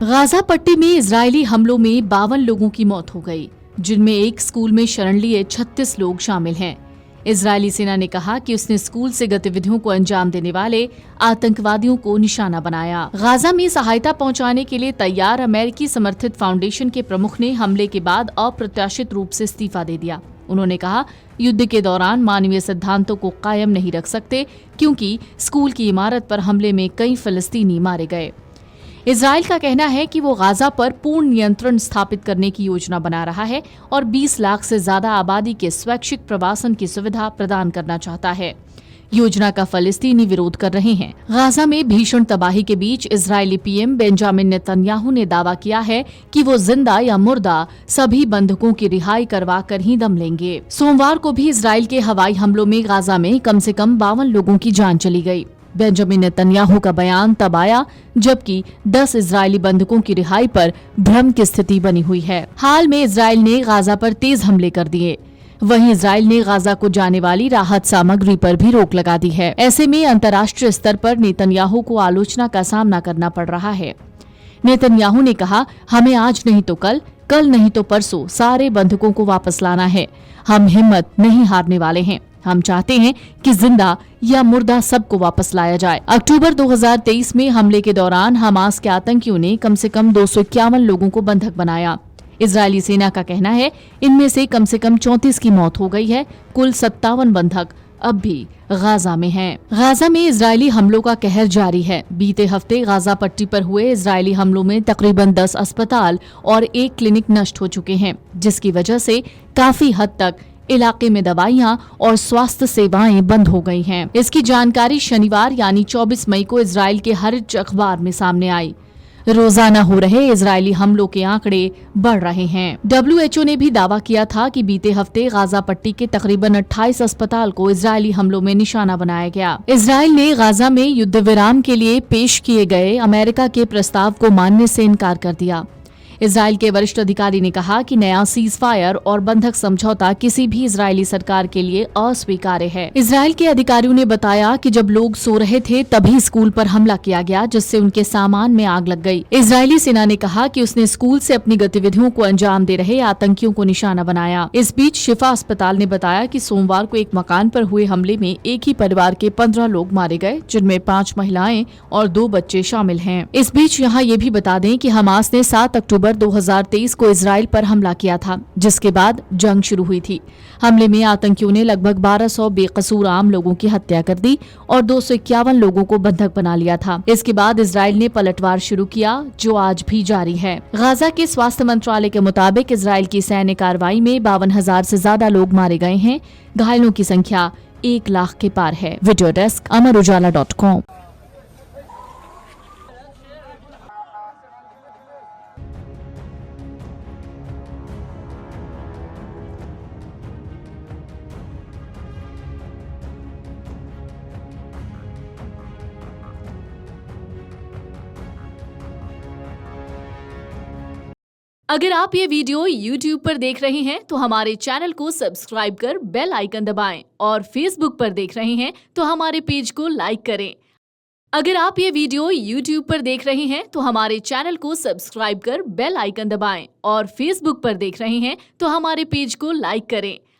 Gaza पट्टी में Israeli हमलों में 52 लोगों की मौत हो गई, जिनमें एक स्कूल में शरण लिए 36 लोग शामिल हैं। इजरायली सेना ने कहा कि उसने स्कूल से गतिविधियों को अंजाम देने वाले आतंकवादियों को निशाना बनाया। गाजा में सहायता पहुंचाने के लिए तैयार अमेरिकी समर्थित फाउंडेशन के प्रमुख ने हमले के बाद अप्रत्याशित रूप से इस्तीफा दे दिया। उन्होंने कहा, युद्ध के दौरान मानवीय सिद्धांतों को कायम नहीं रख सकते, क्योंकि स्कूल की इमारत पर हमले में कई फिलिस्तीनी मारे गए। इजराइल का कहना है कि वो गाजा पर पूर्ण नियंत्रण स्थापित करने की योजना बना रहा है और 20 लाख से ज्यादा आबादी के स्वैच्छिक प्रवासन की सुविधा प्रदान करना चाहता है। योजना का फलस्तीनी विरोध कर रहे हैं। गाजा में भीषण तबाही के बीच इजरायली पीएम बेंजामिन नेतन्याहू ने दावा किया है कि वो जिंदा या मुर्दा सभी बंधकों की रिहाई करवा कर ही दम लेंगे। सोमवार को भी इजराइल के हवाई हमलों में गाजा में कम से कम 52 लोगों की जान चली गई। बेंजामिन नेतन्याहू का बयान तब आया जबकि 10 इजरायली बंधकों की रिहाई पर भ्रम की स्थिति बनी हुई है। हाल में इजराइल ने गाजा पर तेज हमले कर दिए। वहीं इजराइल ने गाजा को जाने वाली राहत सामग्री पर भी रोक लगा दी है। ऐसे में अंतर्राष्ट्रीय स्तर पर नेतन्याहू को आलोचना का सामना करना पड़ रहा है। नेतन्याहू ने कहा, हमें आज नहीं तो कल नहीं तो परसों सारे बंधकों को वापस लाना है। हम हिम्मत नहीं हारने वाले हैं। हम चाहते हैं कि जिंदा या मुर्दा सबको वापस लाया जाए। अक्टूबर 2023 में हमले के दौरान हमास के आतंकियों ने कम से कम 251 लोगों को बंधक बनाया। इजरायली सेना का कहना है इनमें से कम 34 की मौत हो गई है। कुल 57 बंधक अब भी गाजा में हैं। गाजा में इजरायली हमलों का कहर जारी है। बीते हफ्ते गाजा पट्टी पर हुए इजरायली हमलों में तकरीबन 10 अस्पताल और 1 क्लिनिक नष्ट हो चुके हैं, जिसकी वजह से काफी हद तक इलाके में दवाइयां और स्वास्थ्य सेवाएं बंद हो गई हैं। इसकी जानकारी शनिवार यानी 24 मई को इजराइल के हरिज अखबार में सामने आई। रोजाना हो रहे इजरायली हमलों के आंकड़े बढ़ रहे हैं। WHO ने भी दावा किया था कि बीते हफ्ते गाजा पट्टी के तकरीबन 28 अस्पताल को इजरायली हमलों में निशाना बनाया गया। इजराइल ने गाजा में युद्ध विराम के लिए पेश किए गए अमेरिका के प्रस्ताव को मानने से इनकार कर दिया। इजराइल के वरिष्ठ अधिकारी ने कहा कि नया सीज फायर और बंधक समझौता किसी भी इजरायली सरकार के लिए अस्वीकार्य है। इजराइल के अधिकारियों ने बताया कि जब लोग सो रहे थे तभी स्कूल पर हमला किया गया, जिससे उनके सामान में आग लग गई। इजरायली सेना ने कहा कि उसने स्कूल से अपनी गतिविधियों को अंजाम दे रहे आतंकियों को निशाना बनाया। इस बीच शिफा अस्पताल ने बताया कि सोमवार को एक मकान पर हुए हमले में एक ही परिवार के 15 लोग मारे गए, जिनमें 5 महिलाएं और 2 बच्चे शामिल हैं। इस बीच यहाँ ये भी बता दें कि हमास ने 7 अक्टूबर 2023 को इजराइल पर हमला किया था, जिसके बाद जंग शुरू हुई थी। हमले में आतंकियों ने लगभग 1200 बेकसूर आम लोगों की हत्या कर दी और 251 लोगों को बंधक बना लिया था। इसके बाद इजराइल ने पलटवार शुरू किया, जो आज भी जारी है। गाजा के स्वास्थ्य मंत्रालय के मुताबिक इजराइल की सैन्य कार्रवाई में 52,000 से ज्यादा लोग मारे गए हैं। घायलों की संख्या 1 लाख के पार है। Video desk amarujala.com। अगर आप ये वीडियो YouTube पर देख रहे हैं तो हमारे चैनल को सब्सक्राइब कर बेल आइकन दबाएं और Facebook पर देख रहे हैं तो हमारे पेज को लाइक करें। अगर आप ये वीडियो YouTube पर देख रहे हैं तो हमारे चैनल को सब्सक्राइब कर बेल आइकन दबाएं और Facebook पर देख रहे हैं तो हमारे पेज को लाइक करें।